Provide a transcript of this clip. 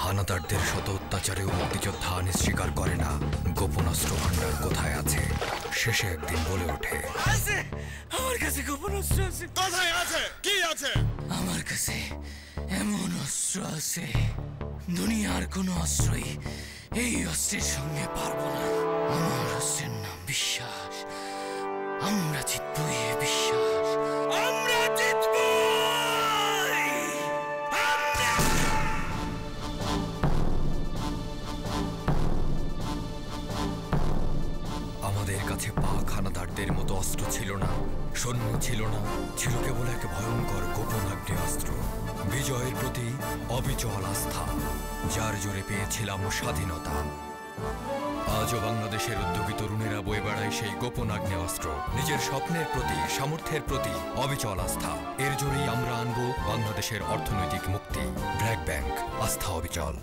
হানাদারদের শত অত্যাচারেও মুক্তিযোদ্ধা আনিস স্বীকার করে না গোপন অস্ত্র ভান্ডার কোথায় আছে। শেষে একদিন বলে ওঠে, আমার কাছে গোপন অস্ত্র আছে। কোথায় আছে? কি আছে? আমার কাছে এমন অস্ত্র আছে, দুনিয়ার কোনো অস্ত্রই এই অস্ত্রের সঙ্গে পারবো না। আমার অস্ত্রের নাম বিশ্বাস। আমরা জিতবই, বিশ্বাস। আমরা জিতবই। আমাদের কাছে পাক হানাদারদের মতো অস্ত্র ছিল না, সৈন্য ছিল না, ছিল কেবল এক ভয়ঙ্কর গোপন আগ্নেয়াস্ত্র। বিজয়ের প্রতি অবিচল আস্থা, যার জোরে পেয়েছিলাম স্বাধীনতা। আজও বাংলাদেশের উদ্যোগী তরুণেরা বয়ে বেড়ায় সেই গোপন আগ্নেয়াস্ত্র। নিজের স্বপ্নের প্রতি, সামর্থ্যের প্রতি অবিচল আস্থা। এর জোরেই আমরা আনব বাংলাদেশের অর্থনৈতিক মুক্তি। ব্র্যাক ব্যাংক, আস্থা অবিচল।